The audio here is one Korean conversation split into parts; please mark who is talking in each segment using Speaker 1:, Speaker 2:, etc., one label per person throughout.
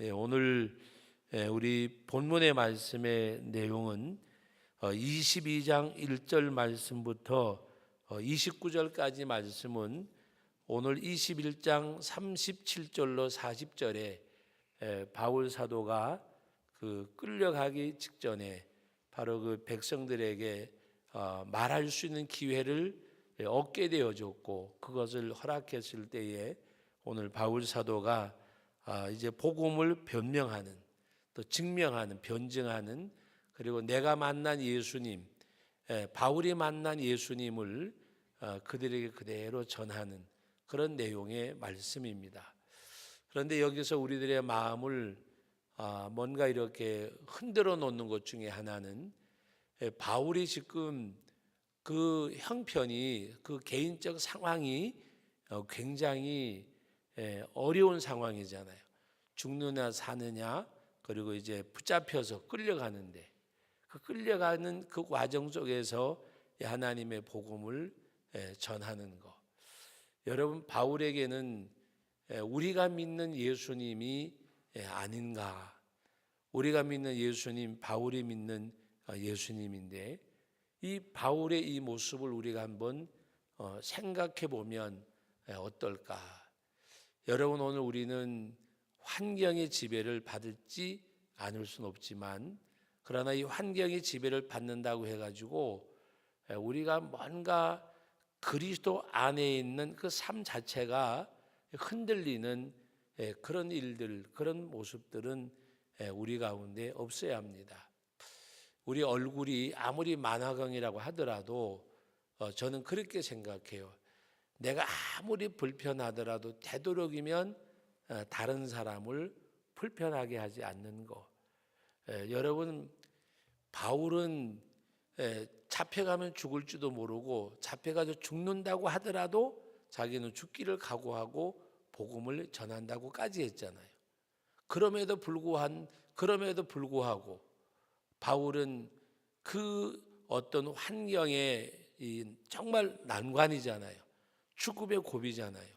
Speaker 1: 오늘 우리 본문의 말씀의 내용은 22장 1절 말씀부터 29절까지 말씀은 오늘 21장 37절로 40절에 바울 사도가 그 끌려가기 직전에 바로 그 백성들에게 말할 수 있는 기회를 얻게 되어졌고, 그것을 허락했을 때에 오늘 바울 사도가 이제 복음을 변명하는, 또 증명하는, 변증하는, 그리고 내가 만난 예수님, 바울이 만난 예수님을 그들에게 그대로 전하는 그런 내용의 말씀입니다. 그런데 여기서 우리들의 마음을 뭔가 이렇게 흔들어 놓는 것 중에 하나는, 바울이 지금 그 형편이, 그 개인적 상황이 굉장히 어려운 상황이잖아요. 죽느냐 사느냐, 그리고 이제 붙잡혀서 끌려가는데, 그 끌려가는 그 과정 속에서 하나님의 복음을 전하는 것. 여러분, 바울에게는 우리가 믿는 예수님이 아닌가, 우리가 믿는 예수님, 바울이 믿는 예수님인데, 이 바울의 이 모습을 우리가 한번 생각해 보면 어떨까? 여러분, 오늘 우리는 환경의 지배를 받을지 않을 수는 없지만, 그러나 이 환경의 지배를 받는다고 해가지고 우리가 뭔가 그리스도 안에 있는 그 삶 자체가 흔들리는 그런 일들, 그런 모습들은 우리 가운데 없어야 합니다. 우리 얼굴이 아무리 만화경이라고 하더라도 저는 그렇게 생각해요. 내가 아무리 불편하더라도 되도록이면 다른 사람을 불편하게 하지 않는 거. 여러분, 바울은 잡혀가면 죽을지도 모르고, 잡혀가서 죽는다고 하더라도 자기는 죽기를 각오하고 복음을 전한다고까지 했잖아요. 그럼에도 불구하고 바울은 그 어떤 환경에 정말 난관이잖아요. 죽음의 고비잖아요.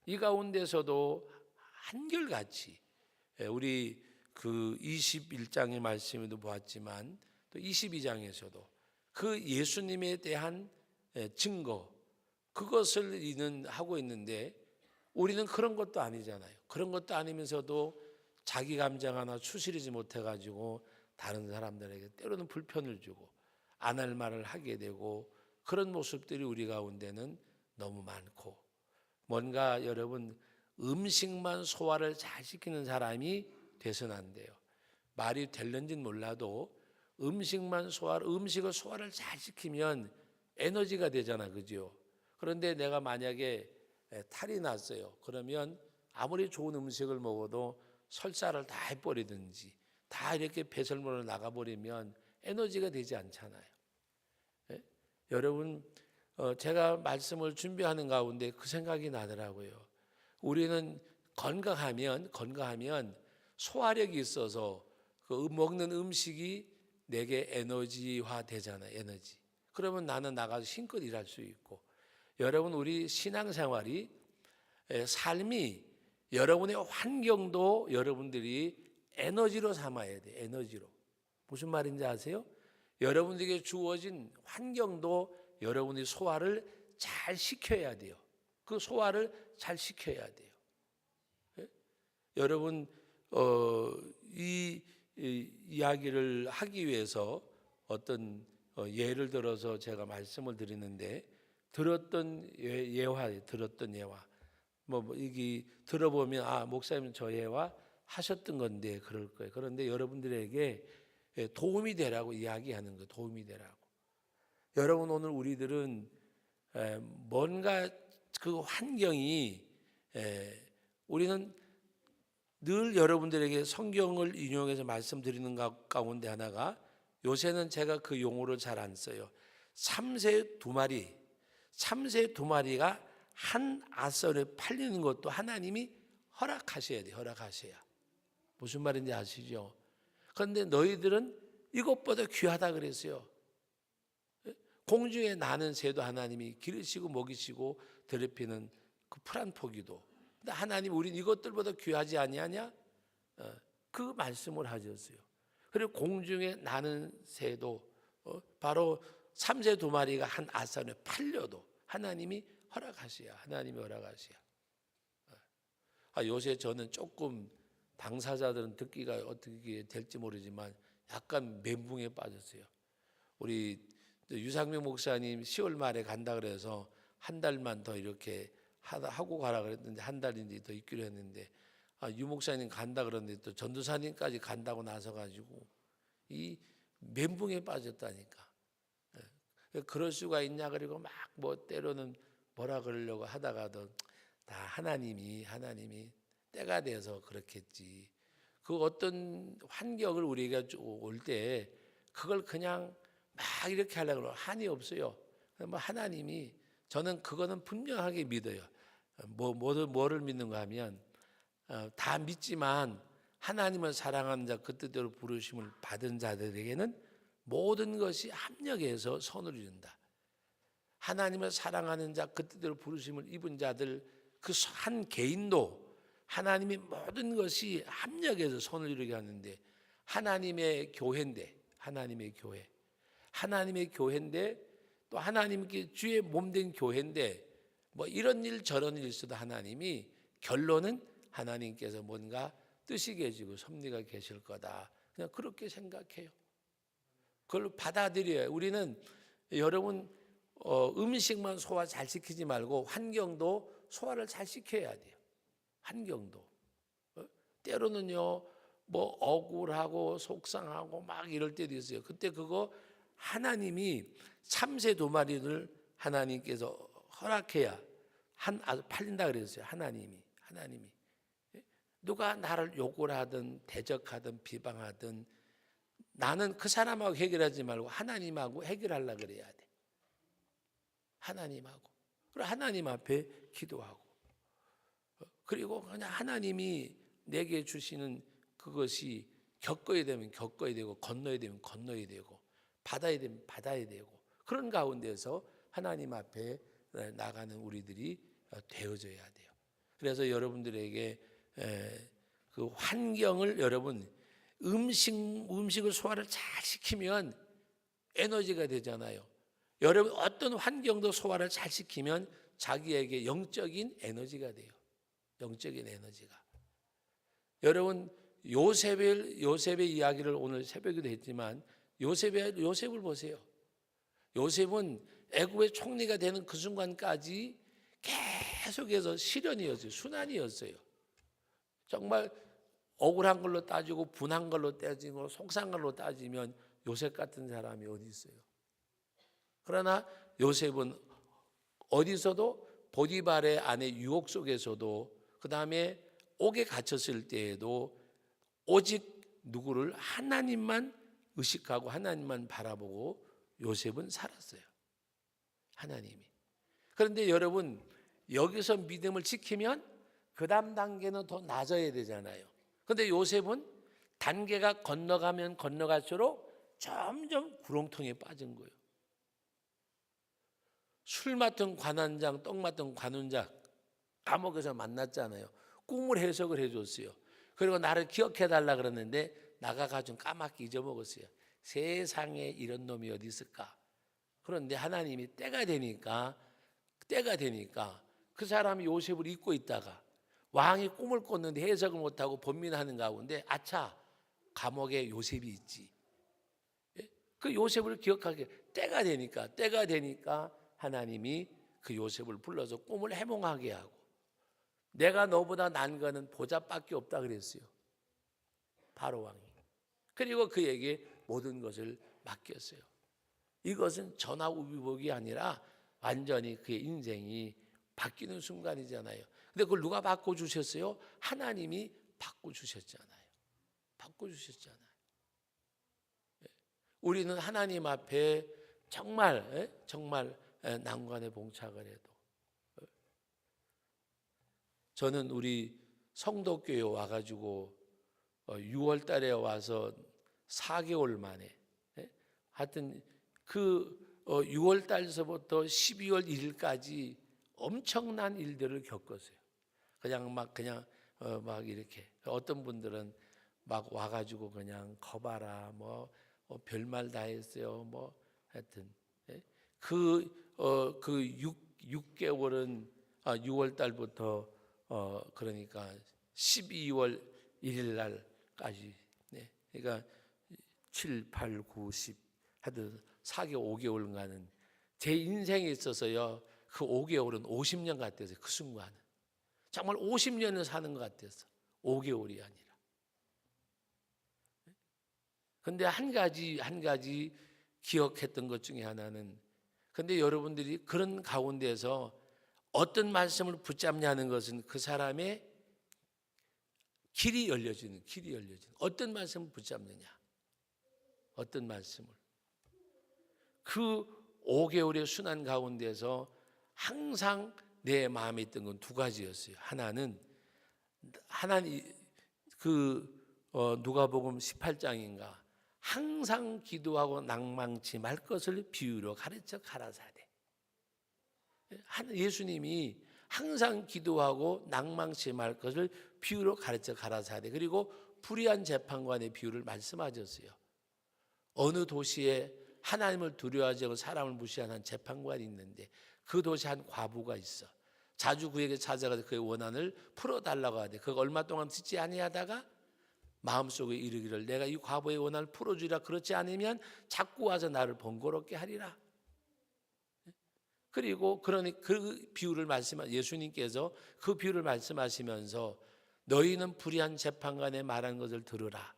Speaker 1: 이 가운데서도 한결같이 우리 그 21장의 말씀에도 보았지만, 또 22장에서도 그 예수님에 대한 증거, 그것을 이는 하고 있는데, 우리는 그런 것도 아니잖아요. 그런 것도 아니면서도 자기 감정 하나 추스리지 못해가지고 다른 사람들에게 때로는 불편을 주고 안 할 말을 하게 되고, 그런 모습들이 우리 가운데는 너무 많고, 뭔가 여러분, 음식만 소화를 잘 시키는 사람이 돼서는 안 돼요. 말이 될는지는 몰라도 음식을 소화를 잘 시키면 에너지가 되잖아, 그죠? 그런데 내가 만약에 탈이 났어요. 그러면 아무리 좋은 음식을 먹어도 설사를 다 해버리든지 다 이렇게 배설물로 나가버리면 에너지가 되지 않잖아요. 여러분, 제가 말씀을 준비하는 가운데 그 생각이 나더라고요. 우리는 건강하면 소화력이 있어서 그 먹는 음식이 내게 에너지화 되잖아요. 에너지. 그러면 나는 나가서 힘껏 일할 수 있고, 여러분, 우리 신앙생활이, 삶이, 여러분의 환경도 여러분들이 에너지로 삼아야 돼요. 에너지로. 무슨 말인지 아세요? 여러분들에게 주어진 환경도 여러분이 소화를 잘 시켜야 돼요. 그 소화를 잘 시켜야 돼요. 여러분, 이 이야기를 하기 위해서 어떤 예를 들어서 제가 말씀을 드리는데, 들었던 예화, 이게 들어보면 목사님 저 예화 하셨던 건데 그럴 거예요. 그런데 여러분들에게 도움이 되라고 이야기하는 거예요. 도움이 되라고. 여러분, 오늘 우리들은 뭔가 그 환경이, 우리는 늘 여러분들에게 성경을 인용해서 말씀드리는 가운데 하나가, 요새는 제가 그 용어를 잘 안 써요. 참새 두 마리가 한 아선에 팔리는 것도 하나님이 허락하셔야 돼요. 허락하셔야. 무슨 말인지 아시죠? 그런데 너희들은 이것보다 귀하다 그랬어요. 공중에 나는 새도 하나님이 기르시고 먹이시고 더럽히는 그 풀한 포기도. 근데 하나님, 우린 이것들보다 귀하지 아니하냐? 그 말씀을 하셨어요. 그리고 공중에 나는 새도 바로 삼새 두 마리가 한 아산에 팔려도 하나님이 허락하셔야. 요새 저는 조금 당사자들은 듣기가 어떻게 될지 모르지만 약간 멘붕에 빠졌어요. 우리 유상명 목사님 10월 말에 간다 그래서 한 달만 더 이렇게 하고 가라 그랬는데 한 달인지 더 있기로 했는데 유 목사님 간다 그러는데 또 전도사님까지 간다고 나서 가지고 이 멘붕에 빠졌다니까. 그럴 수가 있냐 그리고 막 뭐 때로는 뭐라 그러려고 하다가도 다 하나님이 때가 돼서 그렇겠지. 그 어떤 환경을 우리가 올 때 그걸 그냥 막 이렇게 하려고 한이 없어요. 뭐 하나님이 저는 그거는 분명하게 믿어요. 뭐를 믿는가 하면 다 믿지만 하나님을 사랑하는 자 그 뜻대로 부르심을 받은 자들에게는 모든 것이 합력해서 선을 이룬다. 하나님을 사랑하는 자 그 뜻대로 부르심을 입은 자들 그 한 개인도 하나님이 모든 것이 합력해서 선을 이루게 하는데 하나님의 교회인데 또 하나님께 주의 몸된 교회인데 뭐 이런 일 저런 일 있어도 하나님이 결론은 하나님께서 뭔가 뜻이 계시고 섭리가 계실 거다. 그냥 그렇게 생각해요. 그걸 받아들여요. 우리는 여러분 음식만 소화 잘 시키지 말고 환경도 소화를 잘 시켜야 돼요. 환경도. 때로는요, 뭐 억울하고 속상하고 막 이럴 때도 있어요. 그때 그거 하나님이 참새 두 마리를 하나님께서 허락해야 팔린다 그랬어요. 하나님이. 누가 나를 욕을 하든 대적하든 비방하든 나는 그 사람하고 해결하지 말고 하나님하고 해결하려고 그래야 돼. 하나님하고. 그리고 하나님 앞에 기도하고. 그리고 그냥 하나님이 내게 주시는 그것이 겪어야 되면 겪어야 되고 건너야 되면 건너야 되고 받아야 되면 받아야 되고 그런 가운데서 하나님 앞에 나가는 우리들이 되어져야 돼요. 그래서 여러분들에게 그 환경을 여러분 음식을 소화를 잘 시키면 에너지가 되잖아요. 여러분 어떤 환경도 소화를 잘 시키면 자기에게 영적인 에너지가 돼요. 영적인 에너지가. 여러분 요셉의 이야기를 오늘 새벽에도 했지만 요셉을 보세요. 요셉은 애굽의 총리가 되는 그 순간까지 계속해서 시련이었어요. 순환이었어요. 정말 억울한 걸로 따지고 분한 걸로 따지고 속상한 걸로 따지면 요셉 같은 사람이 어디 있어요. 그러나 요셉은 어디서도 보디발의 아내 유혹 속에서도 그 다음에 옥에 갇혔을 때에도 오직 누구를 하나님만 의식하고 하나님만 바라보고 요셉은 살았어요. 하나님이. 그런데 여러분 여기서 믿음을 지키면 그 다음 단계는 더 낮아야 되잖아요. 그런데 요셉은 단계가 건너가면 건너갈수록 점점 구렁텅이에 빠진 거예요. 술 맡은 관원장, 떡 맡은 관원장 감옥에서 만났잖아요. 꿈을 해석을 해줬어요. 그리고 나를 기억해달라 그러는데 나가가지고 까맣게 잊어먹었어요. 세상에 이런 놈이 어디 있을까? 그런데 하나님이 때가 되니까 그 사람이 요셉을 잊고 있다가 왕이 꿈을 꿨는데 해석을 못하고 번민하는 가운데 아차 감옥에 요셉이 있지. 그 요셉을 기억하게 때가 되니까 하나님이 그 요셉을 불러서 꿈을 해몽하게 하고 내가 너보다 난 거는 보잡밖에 없다 그랬어요. 바로 왕이. 그리고 그에게 모든 것을 맡겼어요. 이것은 전화우비복이 아니라 완전히 그의 인생이 바뀌는 순간이잖아요. 근데 그걸 누가 바꿔주셨어요? 하나님이 바꿔주셨잖아요. 우리는 하나님 앞에 정말 난관에 봉착을 해도 저는 우리 성도교회 와가지고 6월 달에 와서 4개월 만에 하여튼 그 6월 달서부터 12월 1일까지 엄청난 일들을 겪었어요. 그냥 막 이렇게 어떤 분들은 막 와가지고 그냥 거봐라 뭐 별말 다 했어요. 뭐 하여튼 예? 그 6개월은 6월 달부터 그러니까 12월 1일 날까지 네. 그러니까 7, 8, 9, 10 하여튼 4개월 5개월간은 제 인생에 있어서요. 그 5개월은 50년 같았어요. 그 순간은 정말 50년을 사는 것 같았어. 5개월이 아니라. 근데 한 가지 기억했던 것 중에 하나는, 근데 여러분들이 그런 가운데서 어떤 말씀을 붙잡냐는 것은 그 사람의 길이 열려지는 어떤 말씀을 붙잡느냐, 어떤 말씀을. 그 5개월의 순환 가운데서 항상 내 마음에 있던 건 두 가지였어요. 하나는 하나님 누가복음 18장인가 항상 기도하고 낭망치 말 것을 비유로 가르쳐 가라사대. 예수님이 항상 기도하고 낭망치 말 것을 비유로 가르쳐 가라사대. 그리고 불의한 재판관의 비유를 말씀하셨어요. 어느 도시에 하나님을 두려워하지 않고 사람을 무시하는 재판관이 있는데 그 도시에 한 과부가 있어. 자주 그에게 찾아가서 그의 원한을 풀어달라고 하대. 그거 얼마 동안 듣지 아니하다가 마음속에 이르기를 내가 이 과부의 원한을 풀어주리라. 그렇지 않으면 자꾸 와서 나를 번거롭게 하리라. 그리고 그러니 그 비유를 예수님께서 그 비유를 말씀하시면서 너희는 불의한 재판관의 말한 것을 들으라.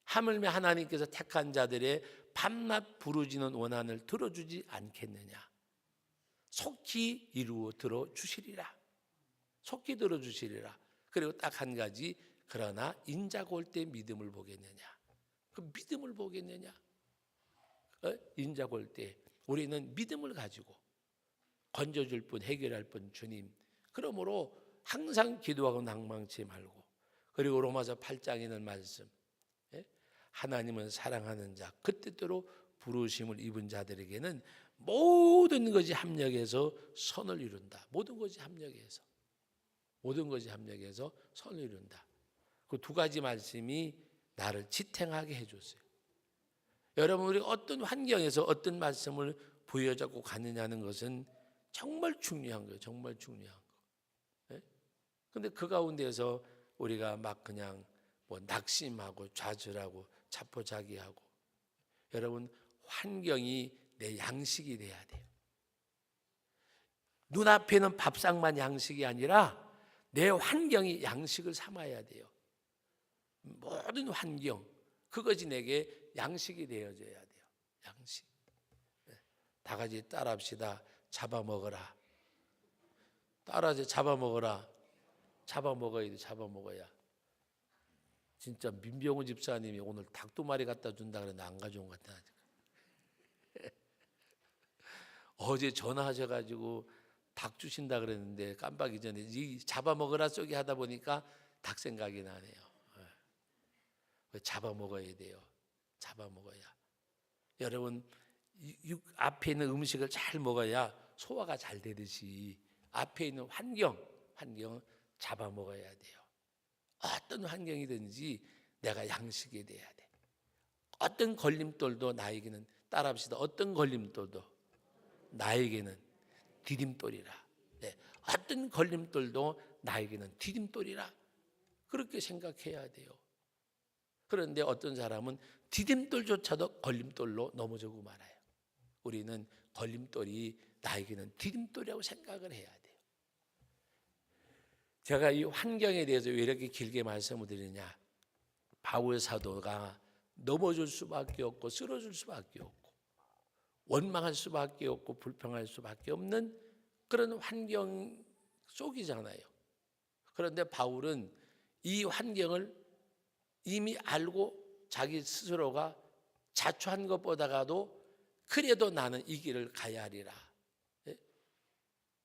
Speaker 1: 하물며 하나님께서 택한 자들의 밤낮 부르짖는 원한을 들어주지 않겠느냐. 속히 이루어 들어주시리라. 속히 들어주시리라. 그리고 딱 한 가지, 그러나 인자가 올 때 믿음을 보겠느냐. 그 믿음을 보겠느냐. 인자가 올 때 우리는 믿음을 가지고 건져줄 분, 해결할 분 주님. 그러므로 항상 기도하고 낭망치 말고. 그리고 로마서 8장에 있는 말씀, 하나님은 사랑하는 자, 그 뜻대로 부르심을 입은 자들에게는 모든 것이 합력해서 선을 이룬다. 모든 것이 합력해서 선을 이룬다. 그 두 가지 말씀이 나를 지탱하게 해줬어요. 여러분, 우리가 어떤 환경에서 어떤 말씀을 부여잡고 가느냐는 것은 정말 중요한 거예요. 정말 중요한 거. 그런데 그 가운데서 우리가 막 그냥 뭐 낙심하고 좌절하고 자포자기하고, 여러분, 환경이 내 양식이 돼야 돼요. 눈앞에는 밥상만 양식이 아니라 내 환경이 양식을 삼아야 돼요. 모든 환경, 그것이 내게 양식이 되어져야 돼요. 양식. 다 같이 따라합시다. 잡아먹어라. 따라서 잡아먹어라. 잡아먹어야 돼. 잡아먹어야. 진짜 민병우 집사님이 오늘 닭 2마리 갖다 준다 그랬는데 안 가져온 것 같아. 어제 전화하셔가지고 닭 주신다 그랬는데 깜빡이 전에 이 잡아먹으라 쏘기 하다 보니까 닭 생각이 나네요. 잡아먹어야 돼요. 잡아먹어야. 여러분, 앞에 있는 음식을 잘 먹어야 소화가 잘 되듯이 앞에 있는 환경 잡아먹어야 돼요. 어떤 환경이든지 내가 양식이 돼야 돼. 어떤 걸림돌도 나에게는, 따라합시다. 어떤 걸림돌도 나에게는 디딤돌이라. 네. 어떤 걸림돌도 나에게는 디딤돌이라. 그렇게 생각해야 돼요. 그런데 어떤 사람은 디딤돌조차도 걸림돌로 넘어지고 말아요. 우리는 걸림돌이 나에게는 디딤돌이라고 생각을 해야 돼요. 제가 이 환경에 대해서 왜 이렇게 길게 말씀을 드리냐. 바울 사도가 넘어질 수밖에 없고 쓰러질 수밖에 없고 원망할 수밖에 없고 불평할 수밖에 없는 그런 환경 속이잖아요. 그런데 바울은 이 환경을 이미 알고 자기 스스로가 자초한 것보다가도 그래도 나는 이 길을 가야 하리라.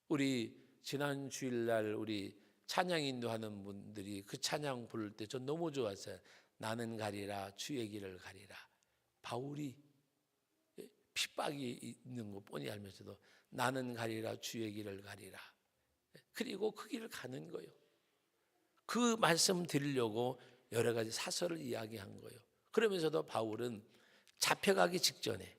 Speaker 1: 우리 지난 주일날 우리 찬양 인도하는 분들이 그 찬양 부를 때 전 너무 좋았어요. 나는 가리라 주의 길을 가리라. 바울이 핍박이 있는 거 뻔히 알면서도 나는 가리라 주의 길을 가리라. 그리고 그 길을 가는 거예요. 그 말씀 드리려고 여러 가지 사설을 이야기한 거예요. 그러면서도 바울은 잡혀가기 직전에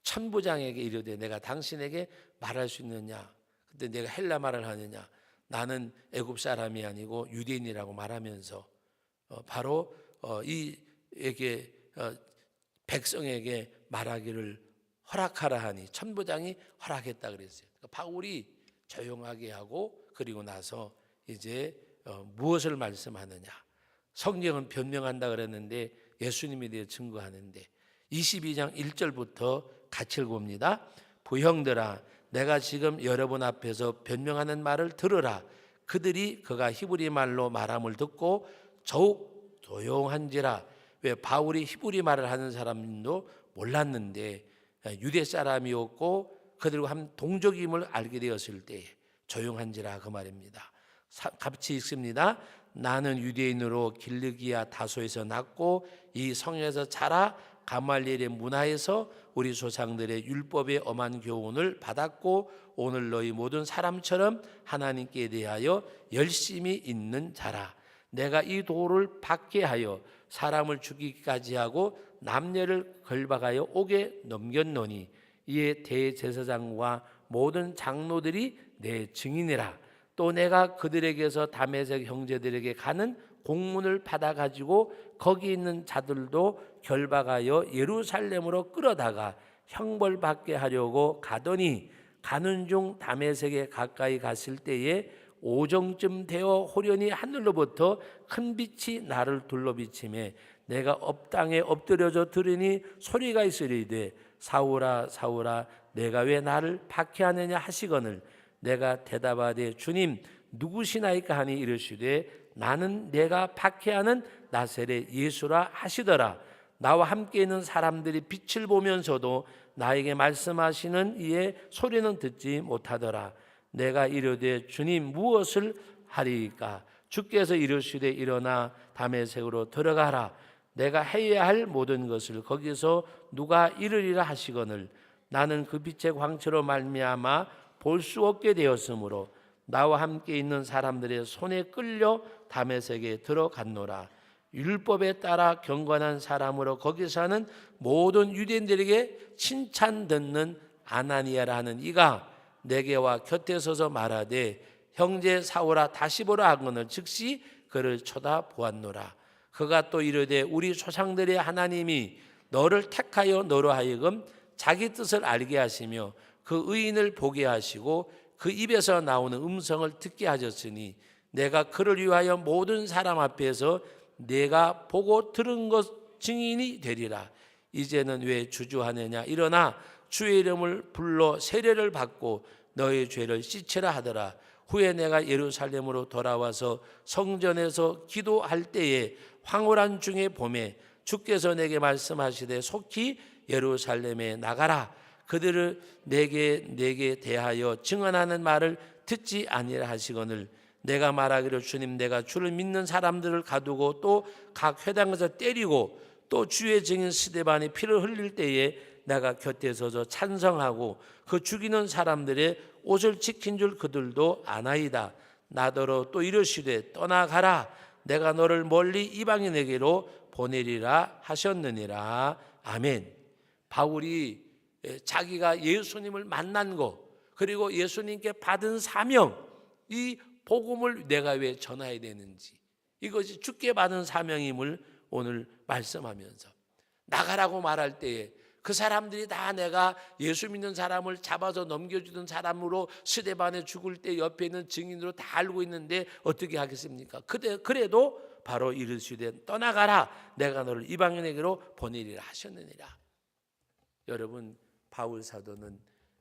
Speaker 1: 천부장에게 이르되 내가 당신에게 말할 수 있느냐? 그때 내가 헬라 말을 하느냐? 나는 애굽 사람이 아니고 유대인이라고 말하면서 바로 이에게 백성에게 말하기를 허락하라 하니 천부장이 허락했다 그랬어요. 그러니까 바울이 조용하게 하고 그리고 나서 이제 무엇을 말씀하느냐? 성경은 변명한다 그랬는데 예수님에 대해 증거하는데 22장 1절부터 같이 읽어봅니다. 부형들아, 내가 지금 여러분 앞에서 변명하는 말을 들으라. 그들이 그가 히브리 말로 말함을 듣고 더욱 조용한지라. 왜? 바울이 히브리 말을 하는 사람도 몰랐는데 유대 사람이었고 그들과 한 동족임을 알게 되었을 때 조용한지라 그 말입니다. 같이 읽습니다. 나는 유대인으로 길르기야 다소에서 났고 이 성에서 자라 가말리엘의 문화에서 우리 조상들의 율법의 엄한 교훈을 받았고 오늘 너희 모든 사람처럼 하나님께 대하여 열심히 있는 자라. 내가 이 도를 받게 하여 사람을 죽이기까지 하고 남녀를 걸박하여 옥에 넘겼노니 이에 대제사장과 모든 장로들이 내 증인이라. 또 내가 그들에게서 다메섹 형제들에게 가는 공문을 받아가지고 거기 있는 자들도 결박하여 예루살렘으로 끌어다가 형벌받게 하려고 가더니 가는 중 다메섹에 가까이 갔을 때에 오정쯤 되어 호련히 하늘로부터 큰 빛이 나를 둘러비치매 내가 업당에 엎드려져 들으니 소리가 있으리되 사울아 사울아 내가 왜 나를 박해하느냐 하시거늘 내가 대답하되 주님 누구시나이까 하니 이르시되 나는 내가 박해하는 나세렛 예수라 하시더라. 나와 함께 있는 사람들이 빛을 보면서도 나에게 말씀하시는 이의 소리는 듣지 못하더라. 내가 이르되 주님 무엇을 하리이까? 주께서 이르시되 일어나 다메섹으로 들어가라. 내가 해야 할 모든 것을 거기서 누가 이르리라 하시거늘 나는 그 빛의 광채로 말미암아 볼 수 없게 되었으므로 나와 함께 있는 사람들의 손에 끌려 다메섹에 들어갔노라. 율법에 따라 경건한 사람으로 거기 사는 모든 유대인들에게 칭찬 듣는 아나니아라 하는 이가 내게와 곁에 서서 말하되 형제 사울아 다시 보라 하거늘 즉시 그를 쳐다보았노라. 그가 또 이르되 우리 조상들의 하나님이 너를 택하여 너로 하여금 자기 뜻을 알게 하시며 그 의인을 보게 하시고 그 입에서 나오는 음성을 듣게 하셨으니 내가 그를 위하여 모든 사람 앞에서 내가 보고 들은 것 증인이 되리라. 이제는 왜 주저하느냐? 일어나 주의 이름을 불러 세례를 받고 너의 죄를 씻으라 하더라. 후에 내가 예루살렘으로 돌아와서 성전에서 기도할 때에 황홀한 중에 봄에 주께서 내게 말씀하시되 속히 예루살렘에 나가라. 그들을 내게 대하여 증언하는 말을 듣지 아니라 하시거늘 내가 말하기를 주님 내가 주를 믿는 사람들을 가두고 또 각 회당에서 때리고 또 주의 증인 스데반이 피를 흘릴 때에 내가 곁에 서서 찬성하고 그 죽이는 사람들의 옷을 지킨 줄 그들도 아나이다. 나더러 또 이르시되 떠나가라. 내가 너를 멀리 이방인에게로 보내리라 하셨느니라. 아멘. 바울이 자기가 예수님을 만난 것 그리고 예수님께 받은 사명 이 복음을 내가 왜 전해야 되는지 이것이 주께 받은 사명임을 오늘 말씀하면서 나가라고 말할 때에 그 사람들이 다 내가 예수 믿는 사람을 잡아서 넘겨주던 사람으로 스데반에 죽을 때 옆에 있는 증인으로 다 알고 있는데 어떻게 하겠습니까? 그래도 바로 이르시되 떠나가라. 내가 너를 이방인에게로 보내리라 하셨느니라. 여러분 바울 사도는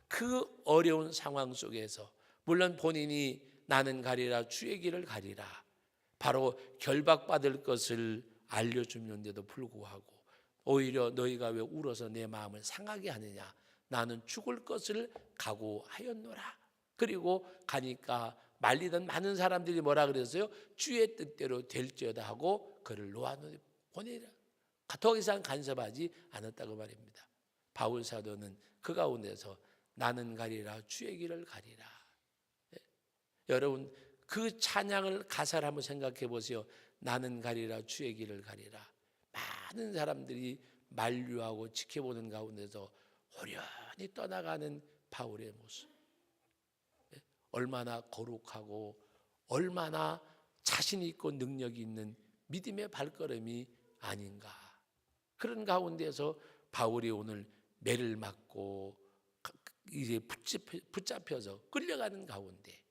Speaker 1: 그 어려운 상황 속에서 물론 본인이 나는 가리라 주의 길을 가리라 바로 결박받을 것을 알려주는데도 불구하고 오히려 너희가 왜 울어서 내 마음을 상하게 하느냐 나는 죽을 것을 각오하였노라. 그리고 가니까 말리던 많은 사람들이 뭐라 그랬어요? 주의 뜻대로 될지어다 하고 그를 놓아놓으 보내라. 더 이상 간섭하지 않았다고 말입니다. 바울 사도는 그 가운데서 나는 가리라 주의 길을 가리라. 여러분 그 찬양을 가사를 한번 생각해 보세요. 나는 가리라 주의 길을 가리라. 많은 사람들이 만류하고 지켜보는 가운데서 호련히 떠나가는 바울의 모습. 얼마나 거룩하고 얼마나 자신 있고 능력이 있는 믿음의 발걸음이 아닌가. 그런 가운데서 바울이 오늘 매를 맞고 이제 붙잡혀서 끌려가는 가운데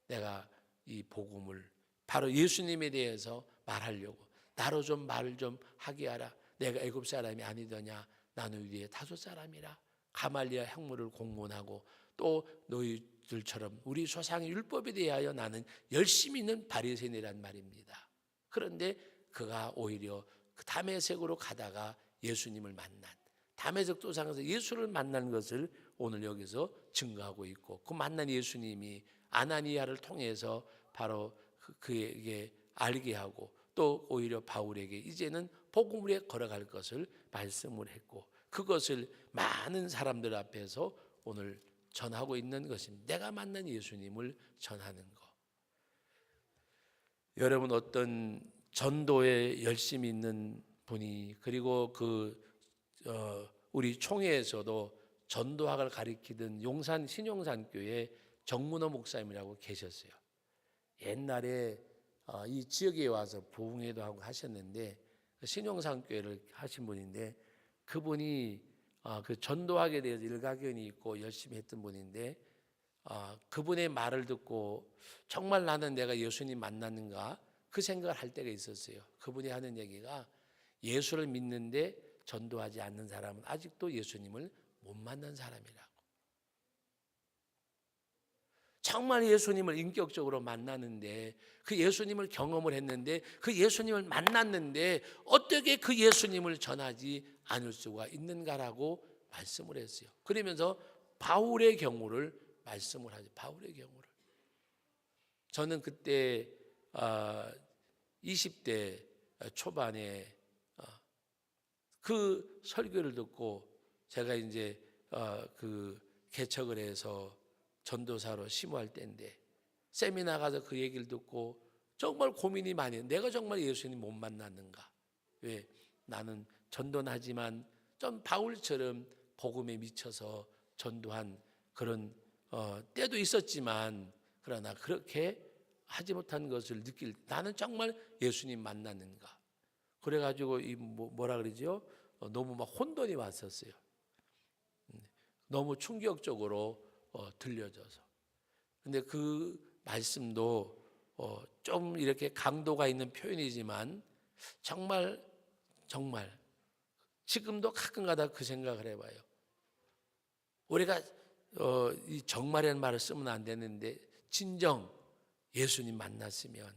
Speaker 1: 내가 이 복음을 바로 예수님에 대해서 말하려고 나로 좀 말을 좀 하게 하라. 내가 애굽 사람이 아니더냐. 나는 위에 다소 사람이라. 가말리아 학문을 공론하고 또 너희들처럼 우리 조상의 율법에 대하여 나는 열심히 있는 바리새인이란 말입니다. 그런데 그가 오히려 그 다메섹으로 가다가 예수님을 만난 다메섹 도상에서 예수를 만난 것을 오늘 여기서 증거하고 있고 그 만난 예수님이 아나니아를 통해서 바로 그에게 알게 하고 또 오히려 바울에게 이제는 복음을 위해 걸어갈 것을 말씀을 했고 그것을 많은 사람들 앞에서 오늘 전하고 있는 것입니다. 내가 만난 예수님을 전하는 것. 여러분 어떤 전도에 열심히 있는 분이 그리고 우리 총회에서도 전도학을 가리키던 용산 신용산교회 정문호 목사님이라고 계셨어요. 옛날에 이 지역에 와서 부흥회도 하고 하셨는데 신용산교회를 하신 분인데 그분이 그 전도학에 대해서 일가견이 있고 열심히 했던 분인데 그분의 말을 듣고 정말 나는 내가 예수님 만났는가 그 생각을 할 때가 있었어요. 그분이 하는 얘기가 예수를 믿는데 전도하지 않는 사람은 아직도 예수님을 못 만난 사람이라고. 정말 예수님을 인격적으로 만나는데 그 예수님을 경험을 했는데 그 예수님을 만났는데 어떻게 그 예수님을 전하지 않을 수가 있는가라고 말씀을 했어요. 그러면서 바울의 경우를 말씀을 하죠. 바울의 경우를. 저는 그때 20대 초반에 그 설교를 듣고 제가 이제 그 개척을 해서 전도사로 심호할 때인데 세미나 가서 그 얘기를 듣고 정말 고민이 많이 해요. 내가 정말 예수님 못 만났는가? 왜? 나는 전도는 하지만 좀 바울처럼 복음에 미쳐서 전도한 그런 때도 있었지만 그러나 그렇게 하지 못한 것을 느낄 나는 정말 예수님 만났는가? 그래가지고 이 뭐라 그러죠? 너무 막 혼돈이 왔었어요. 너무 충격적으로 들려져서. 근데 그 말씀도 좀 이렇게 강도가 있는 표현이지만 정말 지금도 가끔가다 그 생각을 해봐요. 우리가 이 정말이라는 말을 쓰면 안 되는데 진정 예수님 만났으면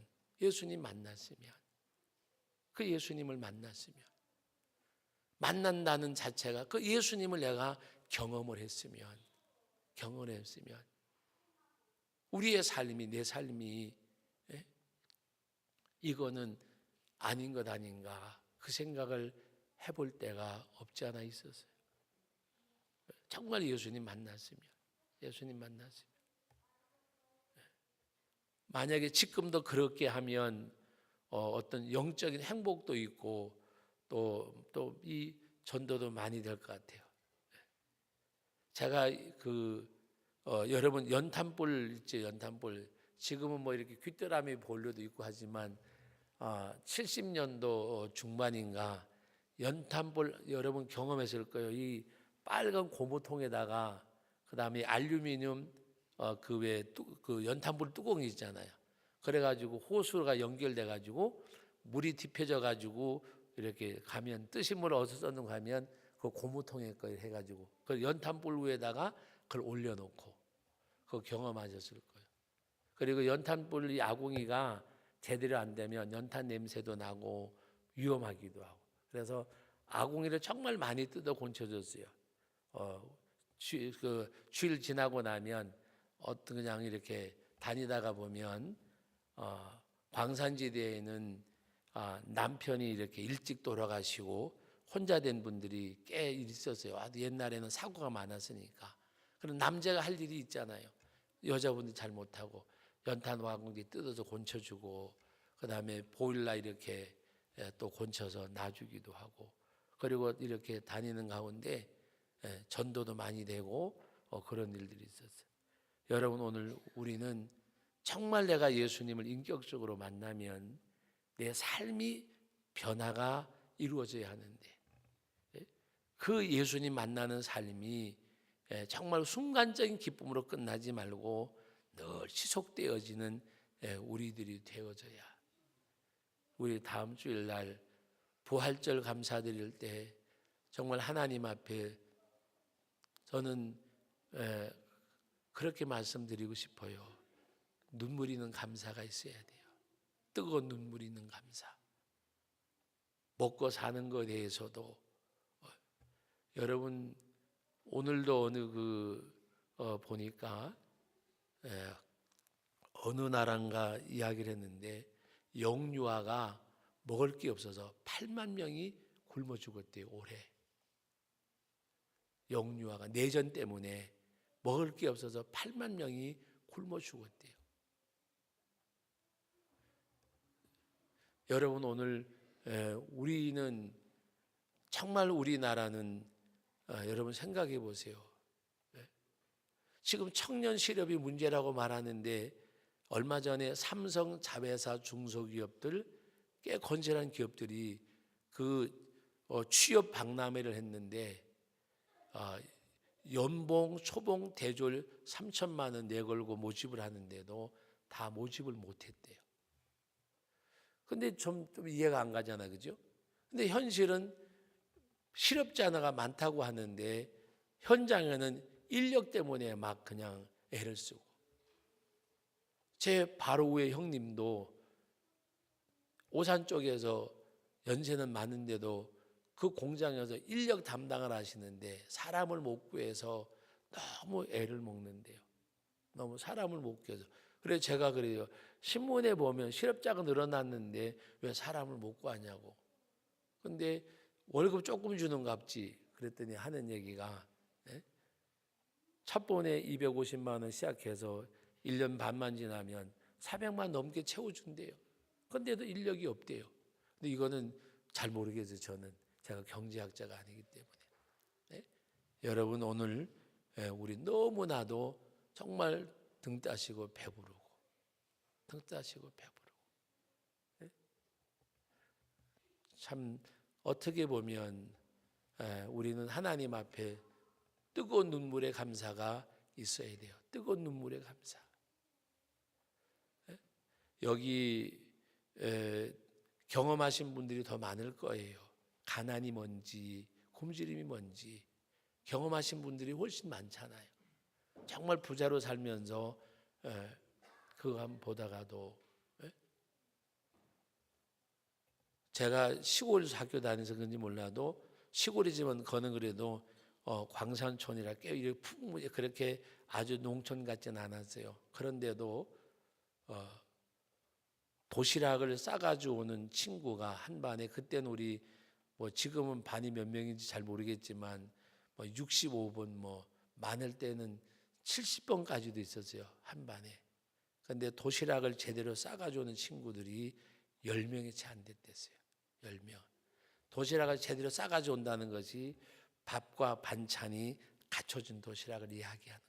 Speaker 1: 그 예수님을 만났으면 만난다는 자체가 그 예수님을 내가 경험을 했으면 우리의 삶이 내 삶이 이거는 아닌 것 아닌가 그 생각을 해볼 때가 없지 않아 있었어요. 정말 예수님 만났으면 만약에 지금도 그렇게 하면 어떤 영적인 행복도 있고 또 이 전도도 많이 될 것 같아요. 제가 여러분 연탄불 있죠. 연탄불 지금은 뭐 이렇게 귀뚜라미 보일러도 있고 하지만 70년도 중반인가 연탄불 여러분 경험했을 거예요. 이 빨간 고무통에다가 그 다음에 알루미늄 그 연탄불 뚜껑이 있잖아요. 그래가지고 호수가 연결돼가지고 물이 뒤펴져가지고 이렇게 가면 뜨신 물을 어디서 쏟는 가면 그 고무통에 거 해가지고 그 연탄불 위에다가 그걸 올려놓고 그거 경험하셨을 거예요. 그리고 연탄불이 아궁이가 제대로 안 되면 연탄 냄새도 나고 위험하기도 하고 그래서 아궁이를 정말 많이 뜯어 고쳐줬어요. 주일 지나고 나면 그냥 이렇게 다니다가 보면 광산지대에는 남편이 이렇게 일찍 돌아가시고 혼자 된 분들이 꽤 있었어요. 옛날에는 사고가 많았으니까. 그럼 남자가 할 일이 있잖아요. 여자분들 잘 못하고 연탄 와공기 뜯어서 곤쳐주고, 그 다음에 보일러 이렇게 또 곤쳐서 놔주기도 하고, 그리고 이렇게 다니는 가운데 전도도 많이 되고 그런 일들이 있었어요. 여러분, 오늘 우리는 정말 내가 예수님을 인격적으로 만나면 내 삶이 변화가 이루어져야 하는데, 그 예수님 만나는 삶이 정말 순간적인 기쁨으로 끝나지 말고 늘 지속되어지는 우리들이 되어져야, 우리 다음 주일날 부활절 감사드릴 때 정말 하나님 앞에 저는 그렇게 말씀드리고 싶어요. 눈물 있는 감사가 있어야 돼요. 뜨거운 눈물 있는 감사. 먹고 사는 것에 대해서도 여러분, 오늘도 보니까 어느 나라인가 이야기를 했는데 영유아가 먹을 게 없어서 8만 명이 굶어 죽었대요. 올해. 영유아가 내전 때문에 먹을 게 없어서 8만 명이 굶어 죽었대요. 여러분, 오늘 우리는 정말 우리나라는 여러분 생각해 보세요. 지금 청년 실업이 문제라고 말하는데 얼마 전에 삼성 자회사 중소기업들, 꽤 건실한 기업들이 취업 박람회를 했는데 연봉 초봉 대졸 3천만 원 내걸고 모집을 하는데도 다 모집을 못했대요. 근데 좀 이해가 안 가잖아, 그죠? 근데 현실은 실업자가 많다고 하는데 현장에는 인력 때문에 막 그냥 애를 쓰고, 제 바로 위에 형님도 오산 쪽에서 연세는 많은데도 그 공장에서 인력 담당을 하시는데 사람을 못 구해서 너무 애를 먹는데요. 너무 사람을 못 구해서. 그래서 제가 그래요. 신문에 보면 실업자가 늘어났는데 왜 사람을 못 구하냐고. 근데 월급 조금 주는갑지. 그랬더니 하는 얘기가 첫 번에 250만 원 시작해서 1년 반만 지나면 400만 넘게 채워준대요. 근데도 인력이 없대요. 근데 이거는 잘 모르겠어요. 저는 제가 경제학자가 아니기 때문에. 네? 여러분, 오늘 우리 너무나도 정말 등 따시고 배부르고 등 따시고 배부르고, 네? 참 어떻게 보면 우리는 하나님 앞에 뜨거운 눈물의 감사가 있어야 돼요. 뜨거운 눈물의 감사. 여기 경험하신 분들이 더 많을 거예요. 가난이 뭔지, 굶주림이 뭔지 경험하신 분들이 훨씬 많잖아요. 정말 부자로 살면서 그거 한번 보다가도, 제가 시골 학교 다니서 그런지 몰라도 시골이지만 그거는 그래도 광산촌이라 꽤 그렇게 아주 농촌 같지는 않았어요. 그런데도 도시락을 싸가지고 오는 친구가 한 반에, 그때는 우리 지금은 반이 몇 명인지 잘 모르겠지만 65번 많을 때는 70번까지도 있었어요, 한 반에. 그런데 도시락을 제대로 싸가지고 오는 친구들이 10명이 채 안 됐댔어요. 10명. 도시락을 제대로 싸가지고 온다는 것이 밥과 반찬이 갖춰진 도시락을 이야기하는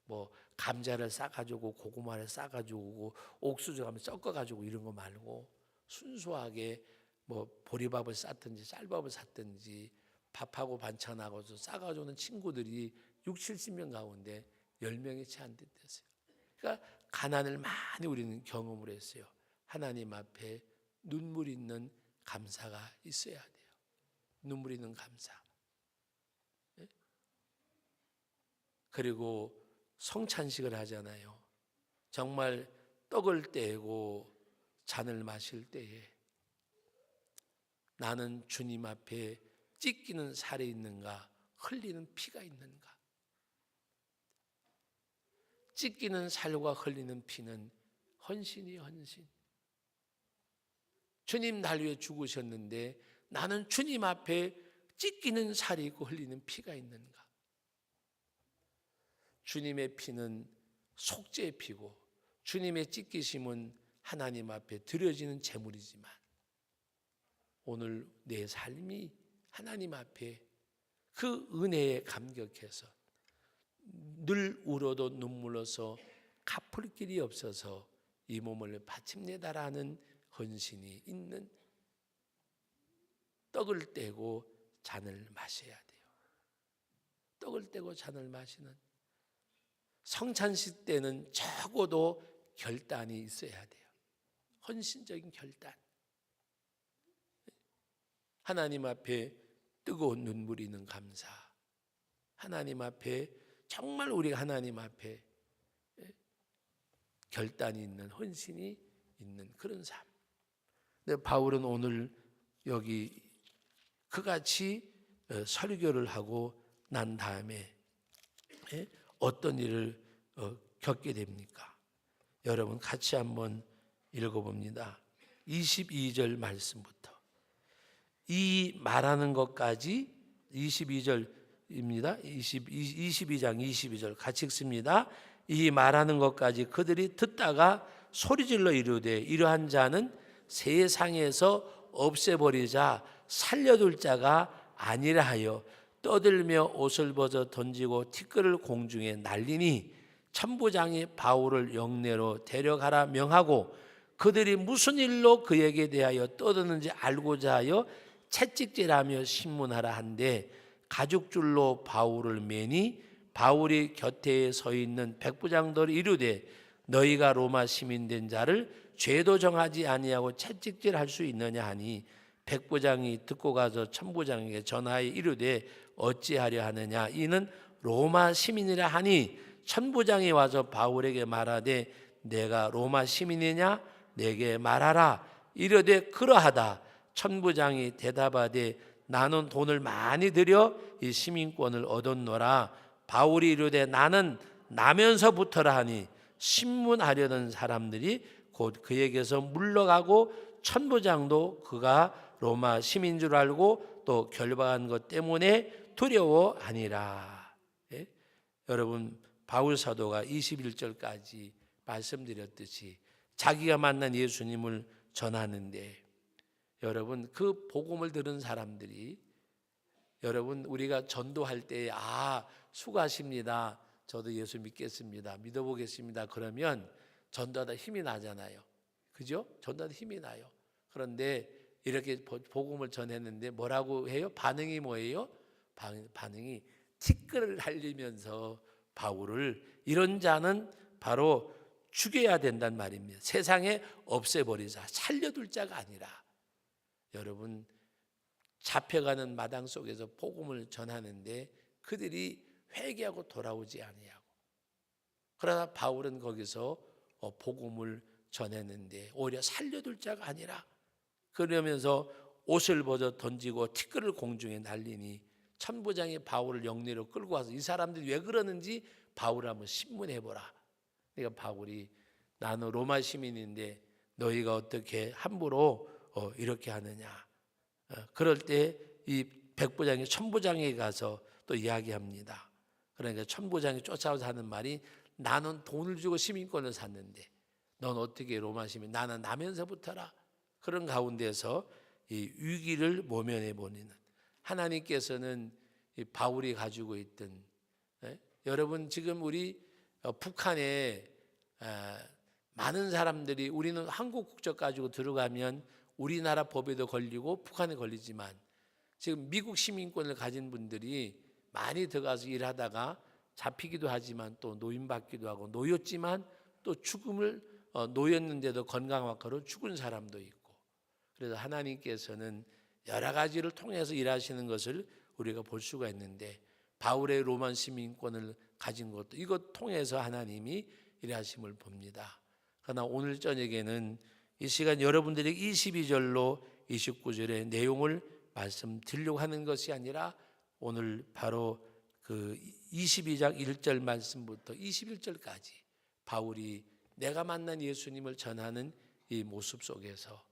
Speaker 1: 거예요. 감자를 싸가지고 고구마를 싸가지고 오고 옥수수 하면 섞어가지고 이런 거 말고 순수하게 보리밥을 쌌든지 쌀밥을 샀든지 밥하고 반찬하고 싸가지고 오는 친구들이 60, 70명 가운데 10명이 채 안 됐댔어요. 그러니까 가난을 많이 우리는 경험을 했어요. 하나님 앞에 눈물 있는 감사가 있어야 돼요. 눈물 있는 감사. 그리고 성찬식을 하잖아요. 정말 떡을 떼고 잔을 마실 때에 나는 주님 앞에 찢기는 살이 있는가, 흘리는 피가 있는가. 찢기는 살과 흘리는 피는 헌신이에요, 헌신. 주님 날 위해 죽으셨는데 나는 주님 앞에 찢기는 살이 있고 흘리는 피가 있는가. 주님의 피는 속죄의 피고 주님의 찢기심은 하나님 앞에 드려지는 제물이지만 오늘 내 삶이 하나님 앞에 그 은혜에 감격해서 늘 울어도 눈물로서 갚을 길이 없어서 이 몸을 바칩니다라는 헌신이 있는 떡을 떼고 잔을 마셔야 돼요. 떡을 떼고 잔을 마시는 성찬식 때는 적어도 결단이 있어야 돼요. 헌신적인 결단. 하나님 앞에 뜨거운 눈물이 있는 감사. 하나님 앞에 정말 우리가 하나님 앞에 결단이 있는 헌신이 있는 그런 삶. 근데 바울은 오늘 여기 그같이 설교를 하고 난 다음에 어떤 일을 겪게 됩니까? 여러분 같이 한번 읽어봅니다. 22절 말씀부터. 이 말하는 것까지 22절입니다. 22장 22절 같이 읽습니다. 이 말하는 것까지 그들이 듣다가 소리질러 이르되 이러한 자는 세상에서 없애버리자 살려둘 자가 아니라 하여 떠들며 옷을 벗어 던지고 티끌을 공중에 날리니 천부장이 바울을 영내로 데려가라 명하고 그들이 무슨 일로 그에게 대하여 떠드는지 알고자 하여 채찍질하며 신문하라 한데 가죽줄로 바울을 매니 바울이 곁에 서 있는 백부장들이 이르되 너희가 로마 시민 된 자를 죄도 정하지 아니하고 채찍질할 수 있느냐 하니 백부장이 듣고 가서 천부장에게 전하여 이르되 어찌하려 하느냐 이는 로마 시민이라 하니 천부장이 와서 바울에게 말하되 내가 로마 시민이냐 내게 말하라 이르되 그러하다. 천부장이 대답하되 나는 돈을 많이 들여 이 시민권을 얻었노라. 바울이 이르되 나는 나면서부터라 하니 신문하려던 사람들이 곧 그에게서 물러가고 천부장도 그가 로마 시민 줄 알고 또 결박한 것 때문에 두려워하니라. 예? 여러분 바울 사도가 21절까지 말씀드렸듯이 자기가 만난 예수님을 전하는데 여러분 그 복음을 들은 사람들이 여러분 우리가 전도할 때 수고하십니다. 저도 예수 믿겠습니다. 믿어보겠습니다. 그러면 전도하다 힘이 나잖아요. 그죠? 전도하다 힘이 나요. 그런데 이렇게 복음을 전했는데 뭐라고 해요? 반응이 뭐예요? 반응이 티끌을 날리면서 바울을 이런 자는 바로 죽여야 된단 말입니다. 세상에 없애버리자. 살려둘 자가 아니라 여러분 잡혀가는 마당 속에서 복음을 전하는데 그들이 회개하고 돌아오지 아니하고 그러나 바울은 거기서 복음을 전했는데 오히려 살려둘 자가 아니라 그러면서 옷을 벗어 던지고 티끌을 공중에 날리니 천부장이 바울을 영내로 끌고 와서 이 사람들이 왜 그러는지 바울을 한번 신문해보라. 그러니까 바울이 나는 로마 시민인데 너희가 어떻게 함부로 이렇게 하느냐. 그럴 때 이 백부장이 천부장에게 가서 또 이야기합니다. 그러니까 천부장이 쫓아와서 하는 말이 나는 돈을 주고 시민권을 샀는데 넌 어떻게 로마 시민 나는 나면서부터라. 그런 가운데서 이 위기를 모면해 보는 하나님께서는 이 바울이 가지고 있던 여러분 지금 우리 북한에 많은 사람들이 우리는 한국 국적 가지고 들어가면 우리나라 법에도 걸리고 북한에 걸리지만 지금 미국 시민권을 가진 분들이 많이 들어가서 일하다가 잡히기도 하지만 또 노인받기도 하고 노였지만 또 죽음을 노였는데도 건강학과로 죽은 사람도 있고 그래서 하나님께서는 여러 가지를 통해서 일하시는 것을 우리가 볼 수가 있는데 바울의 로마 시민권을 가진 것도 이것 통해서 하나님이 일하심을 봅니다. 그러나 오늘 저녁에는 이 시간 여러분들에게 22절로 29절의 내용을 말씀드리려고 하는 것이 아니라 오늘 바로 그 22장 1절 말씀부터 21절까지 바울이 내가 만난 예수님을 전하는 이 모습 속에서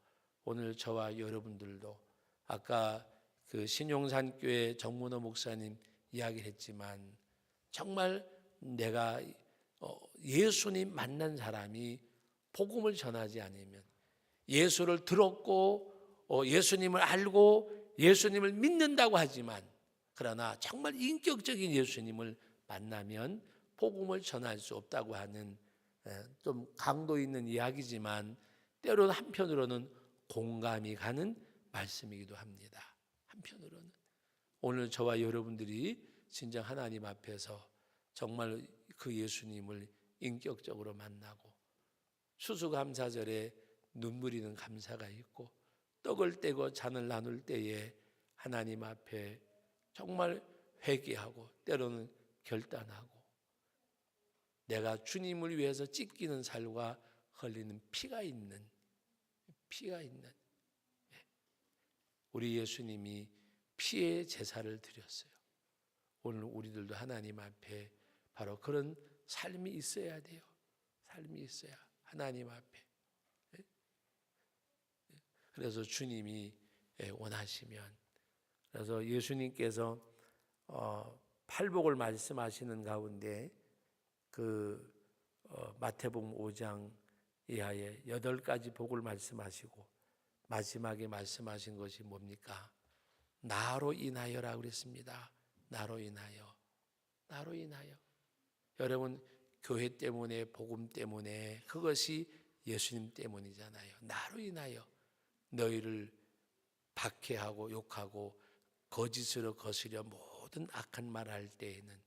Speaker 1: 오늘 저와 여러분들도 아까 그 신용산교회 정문호 목사님 이야기했지만 정말 내가 예수님 만난 사람이 복음을 전하지 않으면 예수를 들었고 예수님을 알고 예수님을 믿는다고 하지만 그러나 정말 인격적인 예수님을 만나면 복음을 전할 수 없다고 하는 좀 강도 있는 이야기지만 때로는 한편으로는 공감이 가는 말씀이기도 합니다. 한편으로는 오늘 저와 여러분들이 진정 하나님 앞에서 정말 그 예수님을 인격적으로 만나고 추수감사절에 눈물이 는 감사가 있고 떡을 떼고 잔을 나눌 때에 하나님 앞에 정말 회개하고 때로는 결단하고 내가 주님을 위해서 찢기는 살과 흘리는 피가 있는 우리 예수님이 피의 제사를 드렸어요. 오늘 우리들도 하나님 앞에 바로 그런 삶이 있어야 돼요. 삶이 있어야 하나님 앞에. 그래서 주님이 원하시면 그래서 예수님께서 팔복을 말씀하시는 가운데 그 마태복음 5장 이하에 8가지 복을 말씀하시고 마지막에 말씀하신 것이 뭡니까? 나로 인하여라고 그랬습니다. 나로 인하여. 여러분 교회 때문에 복음 때문에 그것이 예수님 때문이잖아요. 나로 인하여 너희를 박해하고 욕하고 거짓으로 거스려 모든 악한 말 할 때에는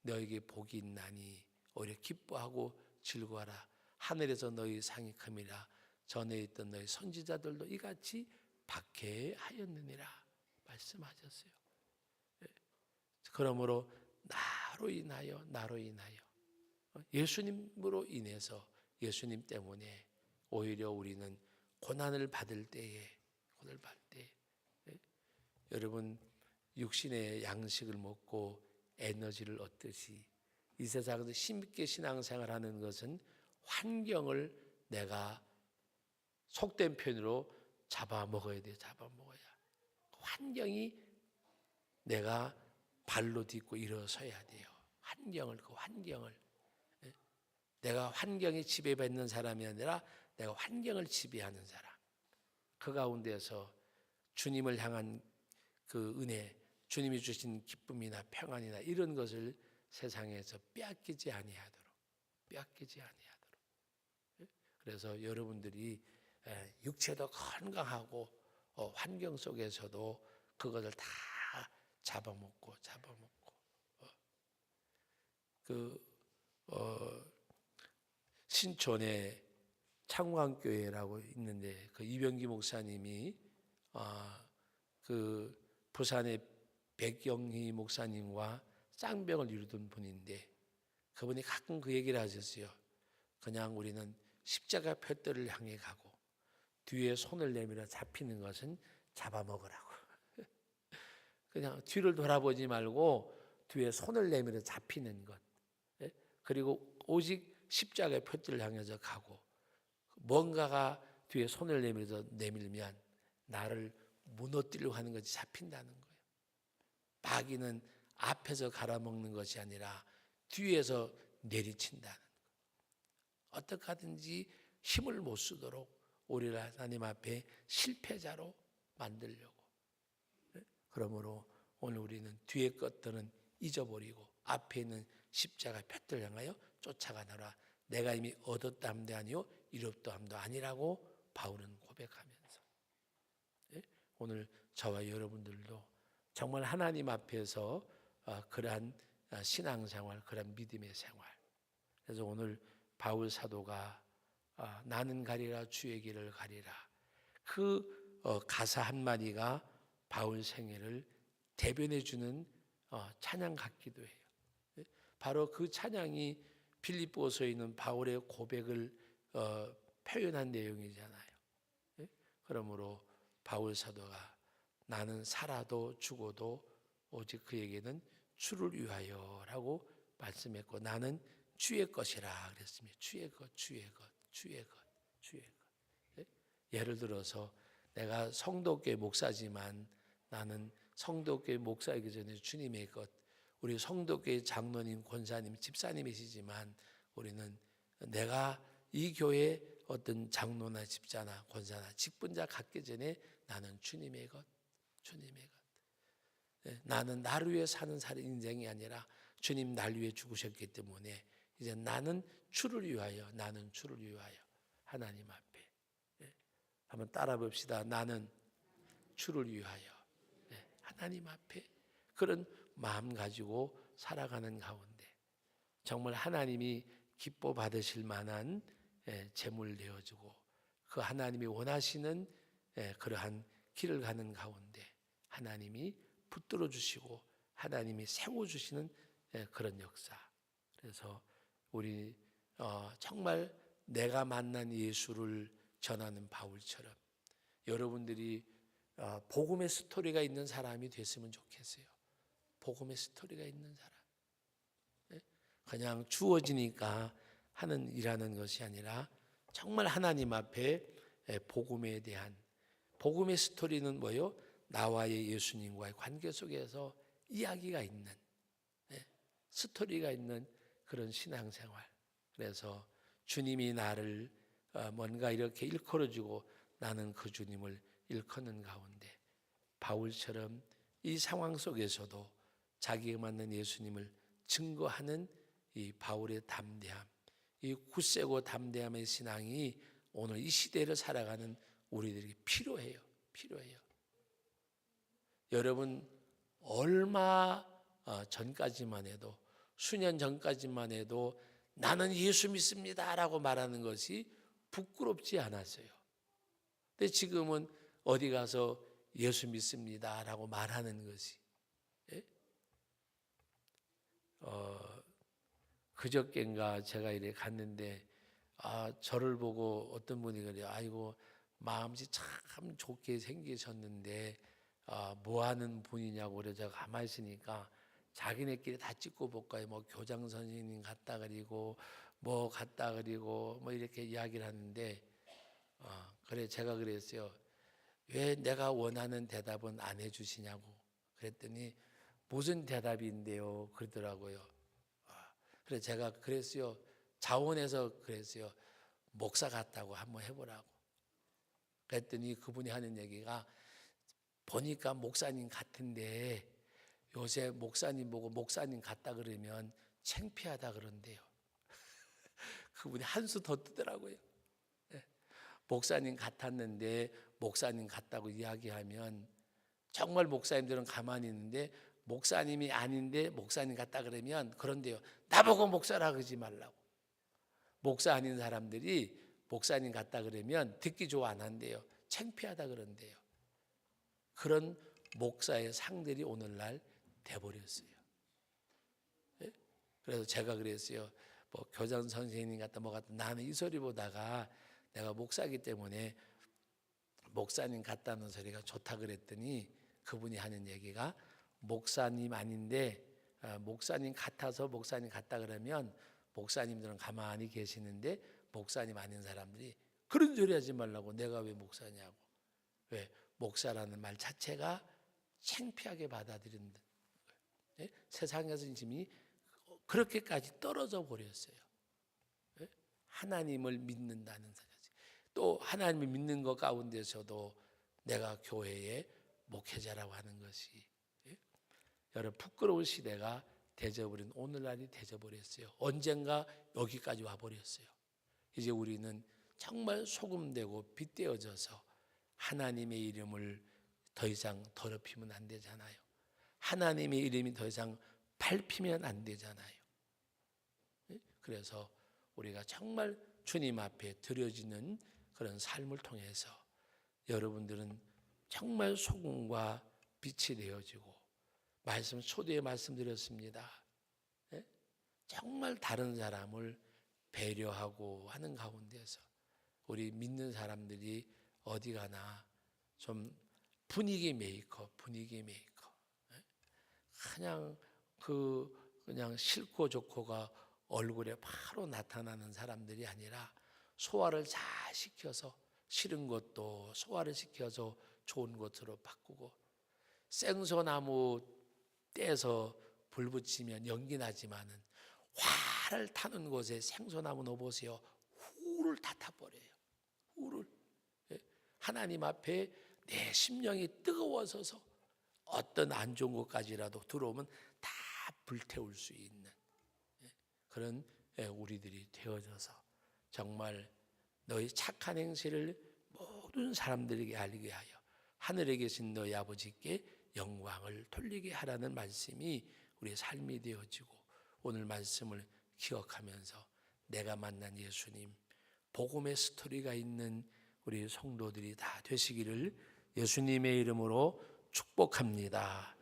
Speaker 1: 너에게 복이 있나니 오히려 기뻐하고 즐거워라. 하늘에서 너희 상이 큼이라. 전에 있던 너희 선지자들도 이같이 박해하였느니라 말씀하셨어요. 그러므로 나로 인하여 예수님으로 인해서 예수님 때문에 오히려 우리는 고난을 받을 때에 여러분 육신의 양식을 먹고 에너지를 얻듯이 이 세상에서 힘있게 신앙생활하는 것은 환경을 내가 속된 표현으로 잡아먹어야 돼요. 잡아먹어야. 환경이 내가 발로 딛고 일어서야 돼요. 그 환경을. 내가 환경에 지배받는 사람이 아니라 내가 환경을 지배하는 사람. 그 가운데서 주님을 향한 그 은혜, 주님이 주신 기쁨이나 평안이나 이런 것을 세상에서 빼앗기지 아니하도록. 그래서 여러분들이 육체도 건강하고 환경 속에서도 그것을 다 잡아먹고 신촌에 창광교회라고 있는데 그 이병기 목사님이 그 부산의 백경희 목사님과 쌍벽을 이루던 분인데 그분이 가끔 그 얘기를 하셨어요. 그냥 우리는 십자가 푯대를 향해 가고 뒤에 손을 내밀어 잡히는 것은 잡아먹으라고. 그냥 뒤를 돌아보지 말고 뒤에 손을 내밀어 잡히는 것. 그리고 오직 십자가의 푯대를 향해서 가고 뭔가가 뒤에 손을 내밀면 나를 무너뜨리려고 하는 것이 잡힌다는 거예요. 마귀는 앞에서 갈아먹는 것이 아니라 뒤에서 내리친다는 거예요. 어떻게 하든지 힘을 못 쓰도록 우리를 하나님 앞에 실패자로 만들려고. 그러므로 오늘 우리는 뒤에 것들은 잊어버리고 앞에 있는 십자가 푯대를 향하여 쫓아가노라. 내가 이미 얻었다함도 아니요 이롭다함도 아니라고 바울은 고백하면서 오늘 저와 여러분들도 정말 하나님 앞에서 그러한 신앙생활, 그러한 믿음의 생활. 그래서 오늘 바울 사도가 나는 가리라 주의 길을 가리라. 그 가사 한마디가 바울 생애를 대변해 주는 찬양 같기도 해요. 바로 그 찬양이 빌립보서에 있는 바울의 고백을 표현한 내용이잖아요. 그러므로 바울 사도가 나는 살아도 죽어도 오직 그에게는 주를 위하여라고 말씀했고 나는 주의 것이라 그랬습니다. 주의 것. 예를 들어서 내가 성도교회 목사지만 나는 성도교회 목사이기 전에 주님의 것. 우리 성도교회 장로님, 권사님, 집사님이시지만 우리는 내가 이 교회 어떤 장로나 집사나 권사나 직분자 갖기 전에 나는 주님의 것, 주님의 것. 나는 나를 위해 사는 인생이 아니라 주님 날 위해 죽으셨기 때문에 이제 나는 주를 위하여, 나는 주를 위하여 하나님 앞에 한번 따라 봅시다. 나는 주를 위하여 하나님 앞에 그런 마음 가지고 살아가는 가운데 정말 하나님이 기뻐 받으실 만한 재물 내어주고 그 하나님이 원하시는 그러한 길을 가는 가운데 하나님이 붙들어 주시고 하나님이 세워주시는 그런 역사. 그래서 우리 정말 내가 만난 예수를 전하는 바울처럼 여러분들이 복음의 스토리가 있는 사람이 됐으면 좋겠어요. 복음의 스토리가 있는 사람. 그냥 주어지니까 하는 일하는 것이 아니라 정말 하나님 앞에 복음에 대한 복음의 스토리는 뭐요? 나와의 예수님과의 관계 속에서 이야기가 있는 스토리가 있는 그런 신앙생활. 그래서 주님이 나를 뭔가 이렇게 일컬어주고 나는 그 주님을 일컫는 가운데 바울처럼 이 상황 속에서도 자기가 만난 예수님을 증거하는 이 바울의 담대함, 이 굳세고 담대함의 신앙이 오늘 이 시대를 살아가는 우리들에게 필요해요. 필요해요. 여러분 얼마 전까지만 해도 수년 전까지만 해도 나는 예수 믿습니다라고 말하는 것이 부끄럽지 않았어요. 근데 지금은 어디 가서 예수 믿습니다라고 말하는 것이 그저께인가 제가 이래 갔는데 저를 보고 어떤 분이 그래요. 아이고 마음이 참 좋게 생기셨는데 뭐 하는 분이냐고 그래. 제가 가만히 있으니까 자기네끼리 다 찍고 볼까요? 뭐 교장 선생님 같다 그리고 뭐 같다 그리고 뭐 이렇게 이야기를 하는데 그래 제가 그랬어요. 왜 내가 원하는 대답은 안 해주시냐고 그랬더니 무슨 대답인데요? 그러더라고요. 그래 제가 그랬어요. 자원해서 그랬어요. 목사 같다고 한번 해보라고. 그랬더니 그분이 하는 얘기가 보니까 목사님 같은데 요새 목사님 보고 목사님 같다 그러면 창피하다 그런대요. 그분이 한 수 더 뜨더라고요. 목사님 같았는데 목사님 같다고 이야기하면 정말 목사님들은 가만히 있는데 목사님이 아닌데 목사님 같다 그러면 그런데요. 나보고 목사라 그러지 말라고. 목사 아닌 사람들이 목사님 같다 그러면 듣기 좋아 안 한대요. 창피하다 그런대요. 그런 목사의 상들이 오늘날 돼버렸어요. 그래서 제가 그랬어요. 뭐 교장 선생님 같다 뭐 같다 나는 이 소리 보다가 내가 목사이기 때문에 목사님 같다는 소리가 좋다 그랬더니 그분이 하는 얘기가 목사님 아닌데 목사님 같아서 목사님 같다 그러면 목사님들은 가만히 계시는데 목사님 아닌 사람들이 그런 소리 하지 말라고. 내가 왜 목사냐고. 왜? 목사라는 말 자체가 창피하게 받아들인다. 세상에서 이미 그렇게까지 떨어져 버렸어요. 하나님을 믿는다는 사실. 또 하나님을 믿는 것 가운데서도 내가 교회의 목회자라고 하는 것이 여러분 부끄러운 시대가 되져버린 오늘날이 되져버렸어요. 언젠가 여기까지 와버렸어요. 이제 우리는 정말 소금되고 빗대어져서 하나님의 이름을 더 이상 더럽히면 안 되잖아요. 하나님의 이름이 더 이상 밟히면 안 되잖아요. 그래서 우리가 정말 주님 앞에 드려지는 그런 삶을 통해서 여러분들은 정말 소금과 빛이 되어지고 초대에 말씀드렸습니다. 정말 다른 사람을 배려하고 하는 가운데서 우리 믿는 사람들이 어디 가나 좀 분위기 메이커. 그냥 싫고 좋고가 얼굴에 바로 나타나는 사람들이 아니라 소화를 잘 시켜서 싫은 것도 소화를 시켜서 좋은 것으로 바꾸고 생소나무 떼서 불 붙이면 연기 나지만은 활을 타는 곳에 생소나무 넣어보세요. 후를 다 타버려요. 하나님 앞에 내 심령이 뜨거워서서 어떤 안 좋은 것까지라도 들어오면 다 불태울 수 있는 그런 우리들이 되어져서 정말 너희 착한 행실을 모든 사람들에게 알게 하여 하늘에 계신 너희 아버지께 영광을 돌리게 하라는 말씀이 우리의 삶이 되어지고, 오늘 말씀을 기억하면서 내가 만난 예수님, 복음의 스토리가 있는 우리 성도들이 다 되시기를 예수님의 이름으로 축복합니다.